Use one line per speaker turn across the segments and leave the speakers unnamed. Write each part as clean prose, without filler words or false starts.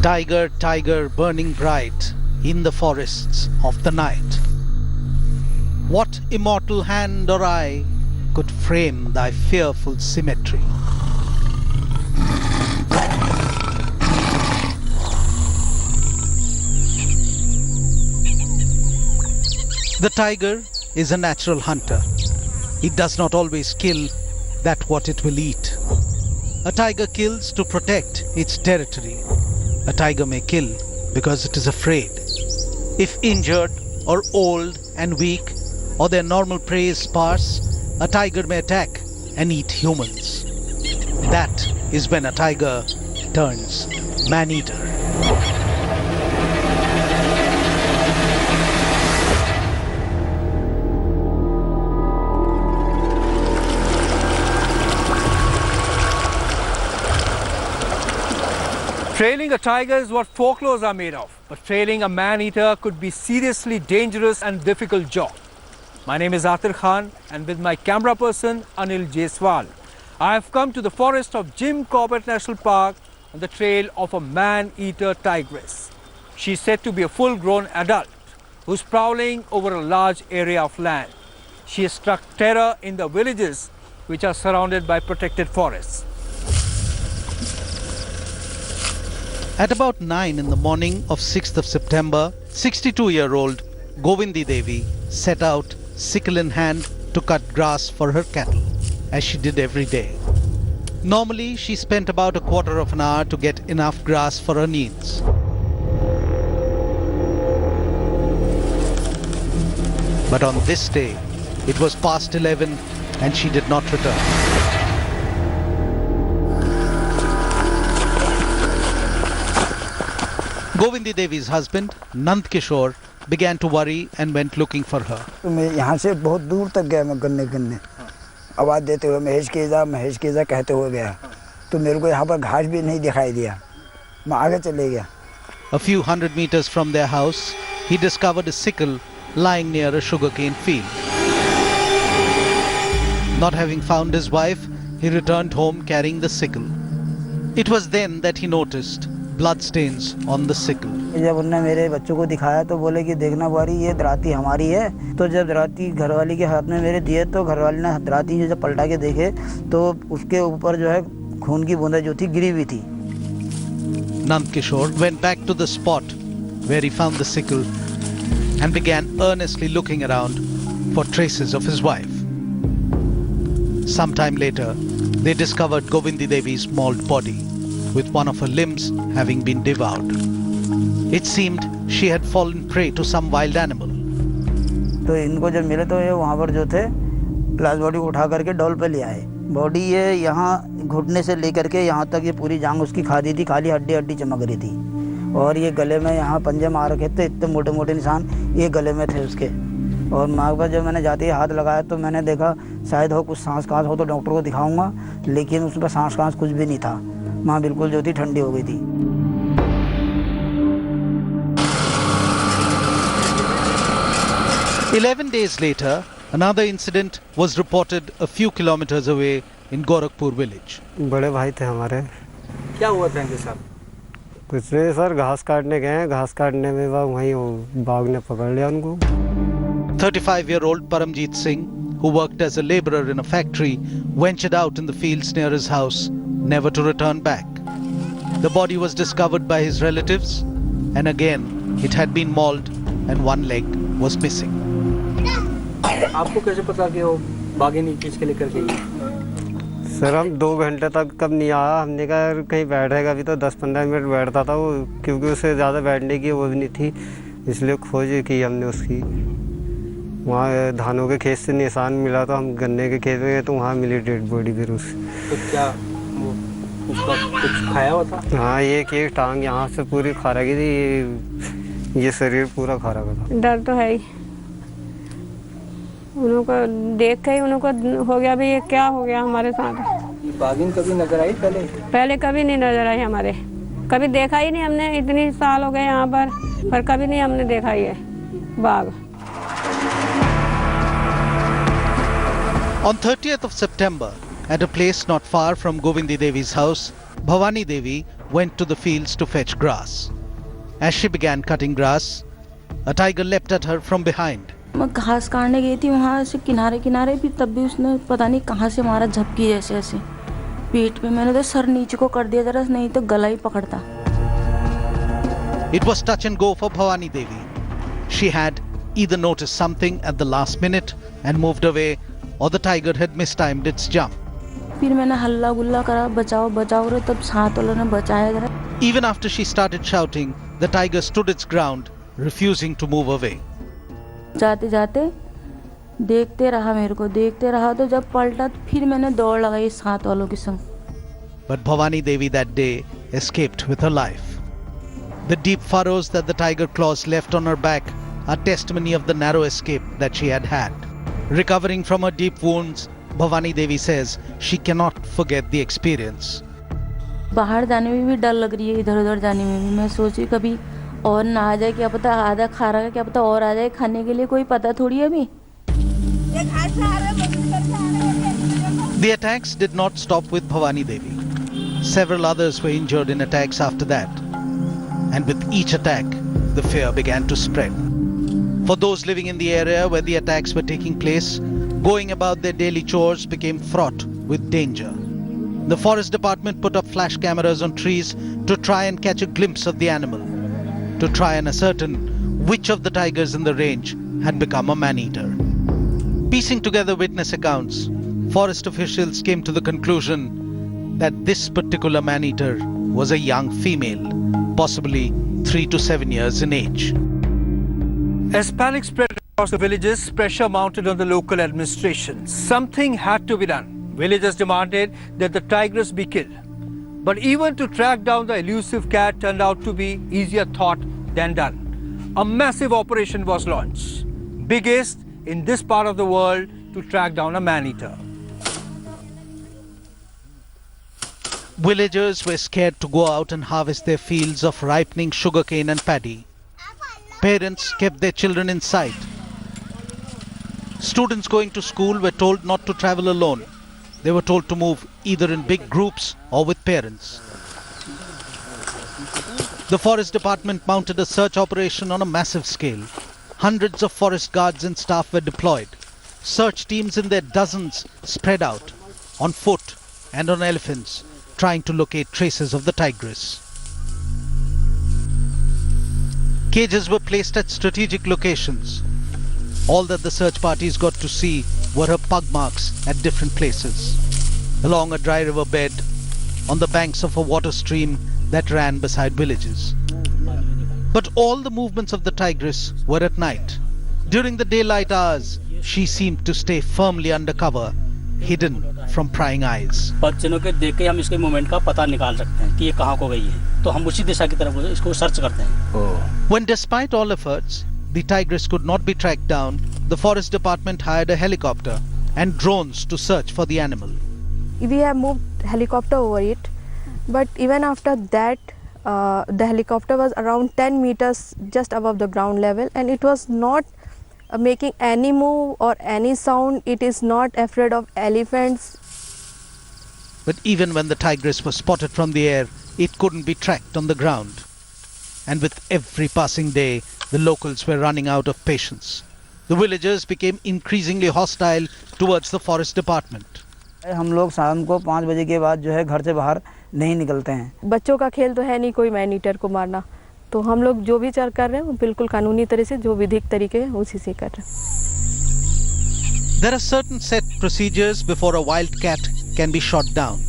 Tiger, tiger, burning bright in the forests of the night. What immortal hand or eye could frame thy fearful symmetry? The tiger is a natural hunter. It does not always kill that what it will eat. A tiger kills to protect its territory. A tiger may kill because it is afraid. If injured or old and weak, or their normal prey is sparse, a tiger may attack and eat humans. That is when a tiger turns man-eater.
Trailing a tiger is what folklores are made of, but trailing a man-eater could be seriously dangerous and difficult job. My name is Atir Khan, and with my camera person Anil Jaiswal, I have come to the forest of Jim Corbett National Park on the trail of a man-eater tigress. She is said to be a full-grown adult who is prowling over a large area of land. She has struck terror in the villages which are surrounded by protected forests.
At about 9 in the morning of 6th of September, 62-year-old Govindi Devi set out, sickle in hand, to cut grass for her cattle, as she did every day. Normally, she spent about a quarter of an hour to get enough grass for her needs. But on this day, it was past 11 and she did not return. Govindi Devi's husband, Nand Kishore, began to worry and went looking for her.
मैं यहाँ से बहुत दूर तक गया, मैं गन्ने आवाज़ देते हुए महेश केजा कहते हुए गया, तो मेरे को यहाँ पर घास भी नहीं दिखाई दिया, मैं आगे चले गया.
A few hundred meters from their house, he discovered a sickle lying near a sugarcane field. Not having found his wife, he returned home carrying the sickle. It was then that he noticed bloodstains on the sickle.
जब उन्होंने मेरे बच्चों को दिखाया तो बोले कि देखना बुआरी, ये दराती हमारी है. तो जब दराती घरवाली के हाथ में मेरे दिए तो घरवाली ने दराती जब पलटा के देखे तो उसके ऊपर जो है खून की बूंदें जो थी गिरी हुई थी.
Nand Kishore went back to the spot where he found the sickle and began earnestly looking around for traces of his wife. Sometime later, they discovered Govindi Devi's mauled body, with one of her limbs having been devoured. It seemed she had fallen prey to some wild animal.
तो इनको जब मिले तो ये वहाँ पर जो थे लाश बॉडी को उठा करके डॉल पे ले आए. बॉडी ये यहाँ घुटने से लेकर के यहाँ तक ये पूरी जांग उसकी खादी थी, खाली हड्डी चमक रही थी. और ये गले में यहाँ पंजे मार रखे थे, इतने मोटे मोटे निशान ये गले में थे उसके. और माँ पर जब मैंने जाते ही हाथ लगाया तो मैंने देखा शायद हो कुछ सांस कांस हो तो डॉक्टर को दिखाऊंगा, लेकिन उस पर सांस कांस कुछ भी नहीं था. माँ बिल्कुल जो थी ठंडी हो गई थी.
11 days later, another incident was reported a few kilometers away in Gorakhpur village.
बड़े भाई थे हमारे.
क्या हुआ था इनके साथ?
कुछ नहीं सर, घास काटने गए, घास काटने में वहीं बाघ ने पकड़ लिया उनको.
35-year-old Paramjeet Singh, who worked as a laborer in a factory, ventured out in the fields near his house, never to return back. The body was discovered by his relatives, and again it had been mauled and one leg was missing.
आपको कैसे पता कि वो बाघिनी खींच के लेकर गई?
Sir हम 2 घंटे तक कब नहीं आया, हमने कहा कहीं बैठेगा भी तो 10-15 मिनट बैठता था वो, क्योंकि उसे ज़्यादा बैठने की वो भी नहीं थी, इसलिए खोज की हमने उसकी. वहाँ धानों के खेत से निशान मिला तो हम गन्ने के खेत में गए तो वहाँ मिली डेड बॉडी फिर उस.
तो क्या वो उसका कुछ खाया हुआ था?
हाँ, एक टांग यहाँ से पूरी खा रखी थी, ये शरीर पूरा खा रखा था.
डर तो है ही, उनको देख के ही उनको हो गया भी ये क्या हो गया हमारे साथ.
बाघिन कभी नजर आई
पहले कभी नहीं नजर आई हमारे, कभी देखा ही नहीं हमने. इतनी साल हो गए यहाँ पर कभी नहीं हमने देखा ही है बाघ.
On 30th of September, at a place not far from Govindi Devi's house, Bhavani Devi went to the fields to fetch grass. As she began cutting grass, a tiger leapt at her from behind.
मैं घास काटने गई थी वहाँ से किनारे किनारे भी, तब भी उसने पता नहीं कहाँ से मारा, झपकी जैसे ऐसे पेट पे। मैंने तो सर नीचे को कर दिया जरा, नहीं तो गला ही पकड़ता।
It was touch and go for Bhavani Devi. She had either noticed something at the last minute and moved away, or the tiger had mistimed its jump.
फिर मैंने हल्ला गुल्ला करा, बचाओ बचाओ रे, तब साथ वालों ने बचाया जरा।
Even after she started shouting, the tiger stood its ground, refusing to move away.
जाते जाते देखते रहा, मेरे को देखते रहा, तो जब पलटा तो फिर मैंने दौड़ लगाई साथ वालों के संग।
But Bhavani Devi that day escaped with her life. The deep furrows that the tiger claws left on her back are testimony of the narrow escape that she had had. Recovering from her deep wounds, Bhavani Devi says she cannot forget the experience.
बाहर जाने में भी डर लग रही है, इधर उधर जाने में भी। मैं सोची कभी और ना आ जाए, क्या पता आधा खा रहा है, क्या पता और आ जाए खाने के लिए, कोई पता थोड़ी है अभी।
The attacks did not stop with Bhavani Devi. Several others were injured in attacks after that. And with each attack, the fear began to spread. For those living in the area where the attacks were taking place, going about their daily chores became fraught with danger. The forest department put up flash cameras on trees to try and catch a glimpse of the animal, to try and ascertain which of the tigers in the range had become a man-eater. Piecing together witness accounts, forest officials came to the conclusion that this particular man-eater was a young female, possibly 3 to 7 years in age.
As panic spread across the villages, pressure mounted on the local administration. Something had to be done. Villagers demanded that the tigress be killed. But even to track down the elusive cat turned out to be easier thought than done. A massive operation was launched, biggest in this part of the world to track down a man-eater.
Villagers were scared to go out and harvest their fields of ripening sugarcane and paddy. Parents kept their children inside. Students going to school were told not to travel alone. They were told to move either in big groups or with parents. The forest department mounted a search operation on a massive scale. Hundreds of forest guards and staff were deployed. Search teams in their dozens spread out, on foot and on elephants, trying to locate traces of the tigress. Cages were placed at strategic locations. All that the search parties got to see were her pug marks at different places, along a dry river bed, on the banks of a water stream that ran beside villages. But all the movements of the tigress were at night. During the daylight hours, she seemed to stay firmly under cover, hidden from prying eyes.
बच्चों के देख के हम इसके movement का पता निकाल सकते हैं कि ये कहाँ को गई है, तो हम उसी दिशा की तरफ इसको सर्च करते हैं।
When despite all efforts, the tigress could not be tracked down, the forest department hired a helicopter and drones to search for the animal.
We have moved helicopter over it, but even after that, the helicopter was around 10 meters just above the ground level, and it was not making any move or any sound. It is not afraid of elephants.
But even when the tigress was spotted from the air, it couldn't be tracked on the ground. And with every passing day, the locals were running out of patience. The villagers became increasingly hostile towards the forest department.
हम लोग शाम को 5 बजे के बाद जो है घर से बाहर नहीं निकलते हैं।
बच्चों का खेल तो है नहीं कोई मैन ईटर को मारना, तो हम लोग जो भी कर रहे हैं वो बिल्कुल कानूनी तरह से, जो विधिक तरीके है उसी से कर रहे हैं।
There are certain set procedures before a wild cat can be shot down.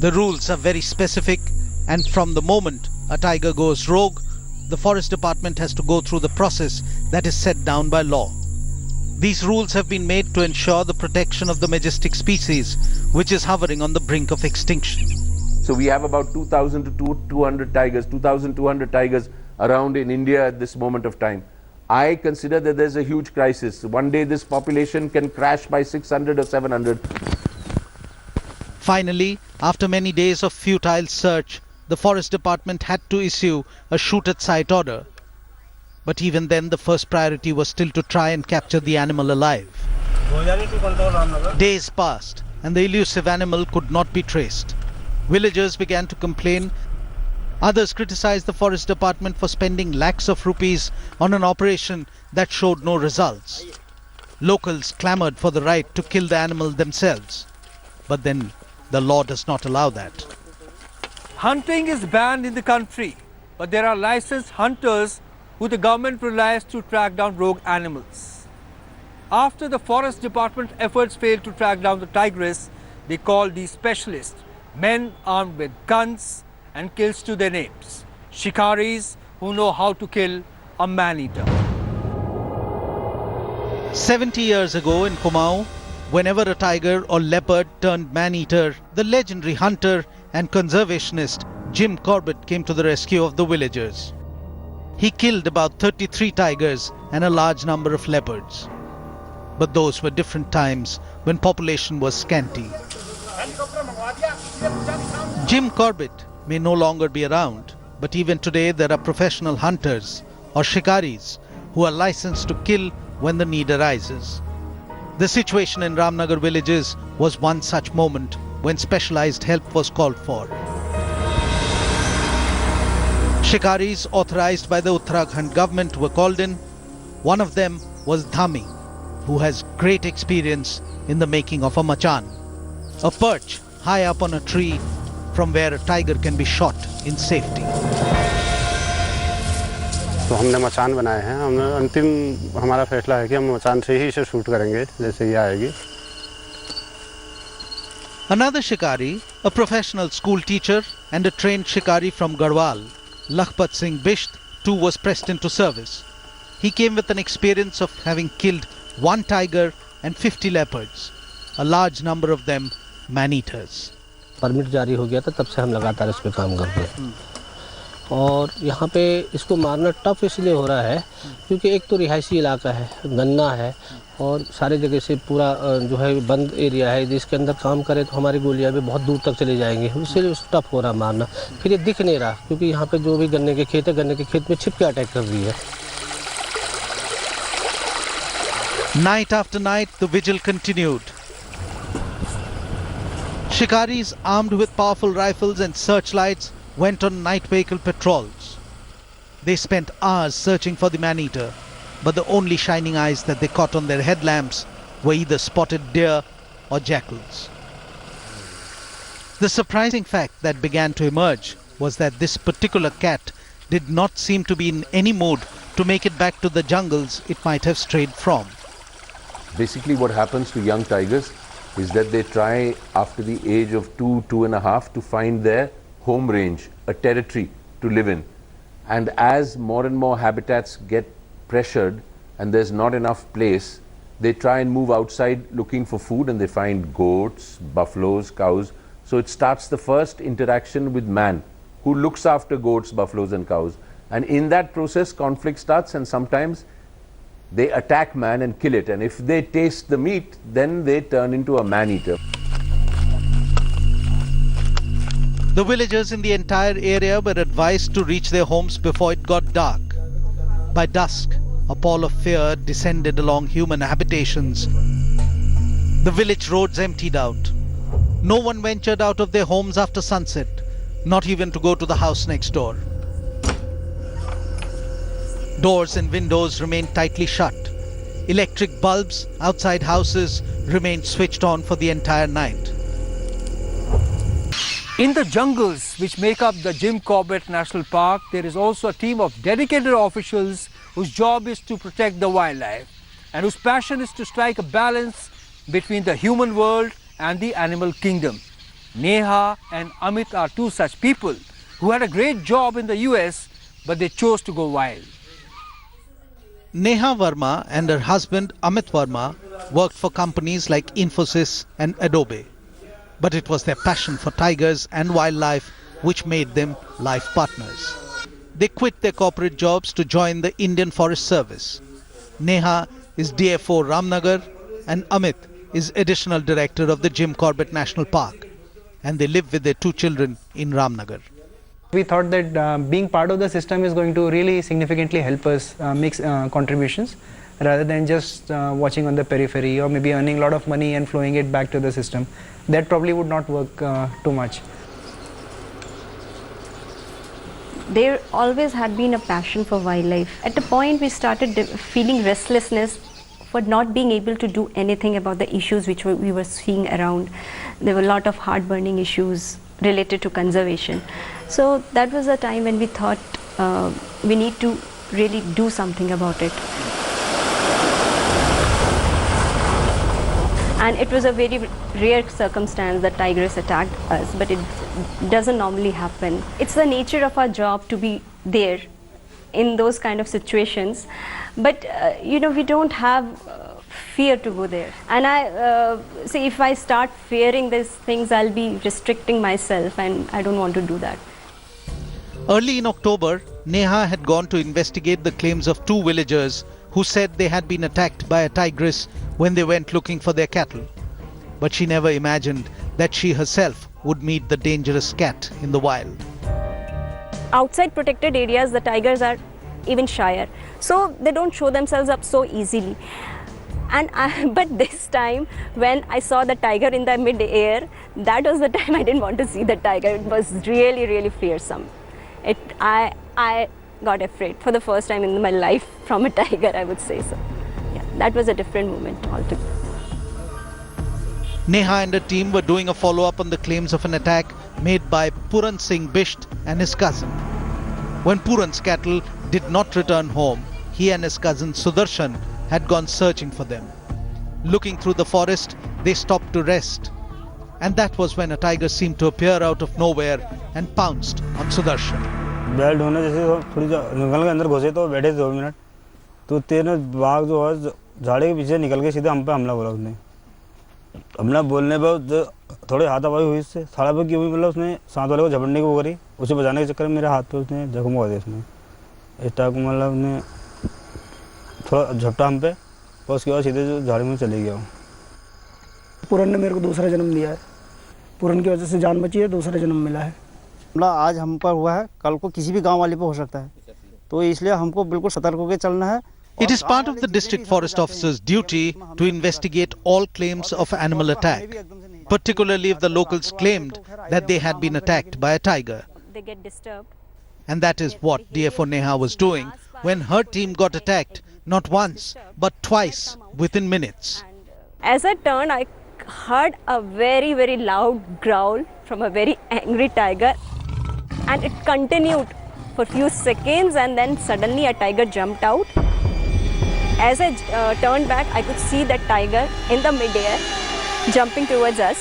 The rules are very specific, and from the moment a tiger goes rogue, the forest department has to go through the process that is set down by law. These rules have been made to ensure the protection of the majestic species, which is hovering on the brink of extinction.
So we have about 2,000 to 200 tigers, 2,200 tigers around in India at this moment of time. I consider that there's a huge crisis. One day this population can crash by 600 or 700.
Finally, after many days of futile search, the forest department had to issue a shoot-at-sight order. But even then, the first priority was still to try and capture the animal alive. Days passed, and the elusive animal could not be traced. Villagers began to complain Others criticized the forest department for spending lakhs of rupees on an operation that showed no results. Locals clamored for the right to kill the animal themselves. But then the law does not allow that.
Hunting is banned in the country, but there are licensed hunters who the government relies to track down rogue animals. After the forest department efforts failed to track down the tigress, they called these specialists men armed with guns and kills to their names, shikaris who know how to kill a man-eater.
70 years ago in Kumaon, whenever a tiger or leopard turned man-eater, the legendary hunter and conservationist Jim Corbett came to the rescue of the villagers. He killed about 33 tigers and a large number of leopards. But those were different times when population was scanty. Jim Corbett may no longer be around, but even today there are professional hunters or shikaris who are licensed to kill when the need arises. The situation in Ramnagar villages was one such moment when specialized help was called for. Shikaris authorized by the Uttarakhand government were called in. One of them was Dhami, who has great experience in the making of a machan, a perch high up on a tree from where a tiger can be shot in safety.
तो हमने मचान बनाए हैं। हमने अंतिम हमारा फैसला है कि हम मचान से ही इसे शूट करेंगे जैसे ये आएगी।
Another shikari, a professional school teacher and a trained shikari from Garhwal, Lakhpat Singh Bisht, too was pressed into service. He came with an experience of having killed one tiger and 50 leopards, a large number of them man-eaters.
Permit जारी हो गया था तब से हम लगातार इस पे काम करते हैं और यहाँ पे इसको मारना टफ इसलिए हो रहा है क्योंकि एक तो रिहायशी इलाका है, गन्ना है और सारे जगह से पूरा जो है बंद एरिया है, जिसके अंदर काम करें तो हमारी गोलियां भी बहुत दूर तक चली जाएंगी, इसलिए टफ हो रहा मारना। फिर ये दिख नहीं रहा क्योंकि यहाँ पे जो भी गन्ने के खेत है, गन्ने के खेत में छिप के अटैक कर रही है।
Night after night, the vigil continued. Shikaris armed with powerful rifles and searchlights went on night vehicle patrols. They spent hours searching for the man-eater, but the only shining eyes that they caught on their headlamps were either spotted deer or jackals. The surprising fact that began to emerge was that this particular cat did not seem to be in any mood to make it back to the jungles it might have strayed from.
Basically what happens to young tigers is that they try after the age of 2.5 to find their home range, a territory to live in. And as more and more habitats get pressured and there's not enough place, they try and move outside looking for food and they find goats, buffaloes, cows. So it starts the first interaction with man who looks after goats, buffaloes and cows. And in that process conflict starts and sometimes they attack man and kill it, and if they taste the meat, then they turn into a man-eater.
The villagers in the entire area were advised to reach their homes before it got dark. By dusk, a pall of fear descended along human habitations. The village roads emptied out. No one ventured out of their homes after sunset, not even to go to the house next door. Doors and windows remained tightly shut. Electric bulbs outside houses remained switched on for the entire night.
In the jungles which make up the Jim Corbett National Park, there is also a team of dedicated officials whose job is to protect the wildlife and whose passion is to strike a balance between the human world and the animal kingdom. Neha and Amit are two such people who had a great job in the US, but they chose to go wild.
Neha Verma and her husband Amit Verma worked for companies like Infosys and Adobe. But it was their passion for tigers and wildlife which made them life partners. They quit their corporate jobs to join the Indian Forest Service. Neha is DFO Ramnagar and Amit is additional director of the Jim Corbett National Park. And they live with their 2 children in Ramnagar.
We thought that being part of the system is going to really significantly help us make contributions rather than just watching on the periphery or maybe earning a lot of money and flowing it back to the system. That probably would not work too much.
There always had been a passion for wildlife. At the point we started feeling restlessness for not being able to do anything about the issues which we were seeing around. There were a lot of heart-burning issues related to conservation. So that was a time when we thought we need to really do something about it. And it was a very rare circumstance that tigers attacked us, but it doesn't normally happen. It's the nature of our job to be there in those kind of situations, but you know, we don't have fear to go there. And I see, if I start fearing these things, I'll be restricting myself, and I don't want to do that.
Early in October, Neha had gone to investigate the claims of two villagers who said they had been attacked by a tigress when they went looking for their cattle. But she never imagined that she herself would meet the dangerous cat in the wild.
Outside protected areas, the tigers are even shyer, so they don't show themselves up so easily. But this time, when I saw the tiger in the mid-air, that was the time I didn't want to see the tiger. It was really, really fearsome. I got afraid for the first time in my life from a tiger, I would say so. Yeah, that was a different moment altogether.
Neha and her team were doing a follow-up on the claims of an attack made by Puran Singh Bisht and his cousin. When Puran's cattle did not return home, he and his cousin Sudarshan had gone searching for them. Looking through the forest, they stopped to rest. And that was when a tiger seemed to appear out of nowhere and pounced on Sudarshan.
बैल ढूंढने जैसे थोड़ी जंगल के अंदर घुसे तो बैठे 2 minute तो तेरे बाघ जो है झाड़ी के पीछे निकल के सीधे हम पे हमला बोला उसने। हमला बोलने पर थोड़े हाथापाई हुई उससे, साड़ा पे की हुई, मतलब उसने साथ वाले को झपटने की वो करी, उसे बचाने के चक्कर में मेरे हाथ पे उसने जख्म हुआ दिया उसने। इस टाइप को मतलब उसने थोड़ा झपटा हम पे और उसके बाद सीधे जो झाड़ी में चले गया।
पूरन ने मेरे को दूसरा जन्म दिया है, पूरन की वजह से जान बची है, दूसरा जन्म मिला है।
हमला आज हम पर हुआ है, कल को किसी भी गांव वाले पे हो सकता है, तो इसलिए हमको बिल्कुल सतर्क होकर चलना है।
It is part of the district forest officer's duty to investigate all claims of animal attack, particularly if the locals claimed that they had been attacked by a tiger.
They get disturbed.
And that is what DFO Neha was doing when her team got attacked, not once, but twice within minutes.
As I turned, I heard a very, very loud growl from a very angry tiger, and it continued for a few seconds, and then suddenly a tiger jumped out. As I turned back, I could see that tiger in the mid-air jumping towards us.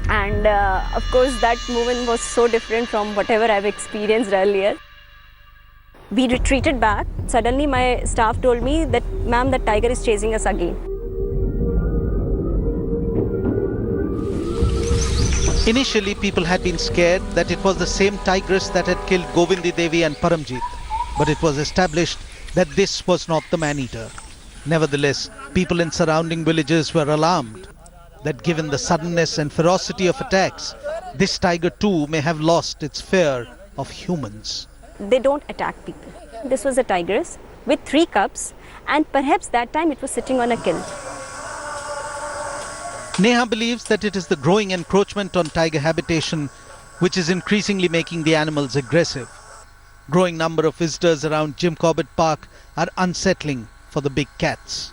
And of course, that movement was so different from whatever I've experienced earlier. We retreated back. Suddenly, my staff told me that, ma'am, the tiger is chasing us again.
Initially, people had been scared that it was the same tigress that had killed Govindi Devi and Paramjit. But it was established that this was not the man-eater. Nevertheless, people in surrounding villages were alarmed that given the suddenness and ferocity of attacks, this tiger too may have lost its fear of humans.
They don't attack people. This was a tigress with 3 cubs, and perhaps that time it was sitting on a kill.
Neha believes that it is the growing encroachment on tiger habitation which is increasingly making the animals aggressive. Growing number of visitors around Jim Corbett Park are unsettling for the big cats.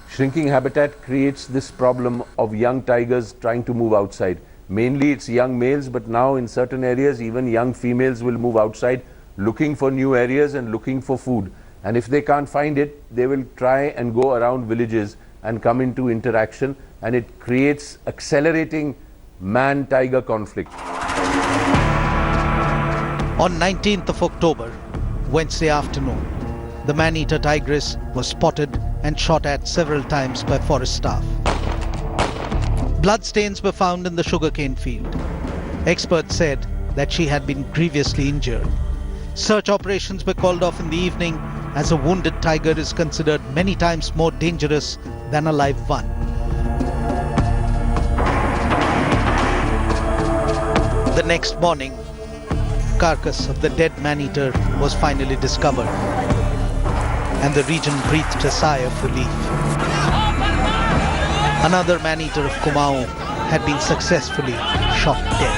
Shrinking habitat creates this problem of young tigers trying to move outside. Mainly it's young males, but now in certain areas even young females will move outside looking for new areas and looking for food. And if they can't find it, they will try and go around villages and come into interaction, and it creates accelerating man-tiger conflict.
On 19th of October, Wednesday afternoon, the man-eater tigress was spotted and shot at several times by forest staff. Bloodstains were found in the sugarcane field. Experts said that she had been grievously injured. Search operations were called off in the evening as a wounded tiger is considered many times more dangerous than a live one. The next morning, carcass of the dead man-eater was finally discovered, and the region breathed a sigh of relief. Another man-eater of Kumaon had been successfully shot dead.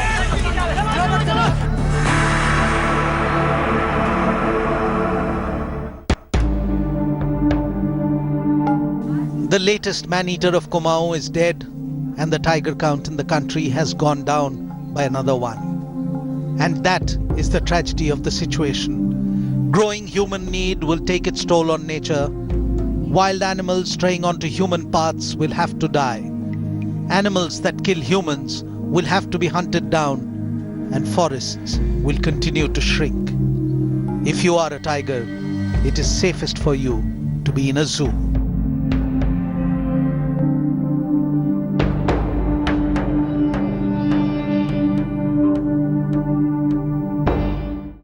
The latest man-eater of Kumaon is dead, and the tiger count in the country has gone down by another one. And that is the tragedy of the situation. Growing human need will take its toll on nature. Wild animals straying onto human paths will have to die. Animals that kill humans will have to be hunted down, and forests will continue to shrink. If you are a tiger, it is safest for you to be in a zoo.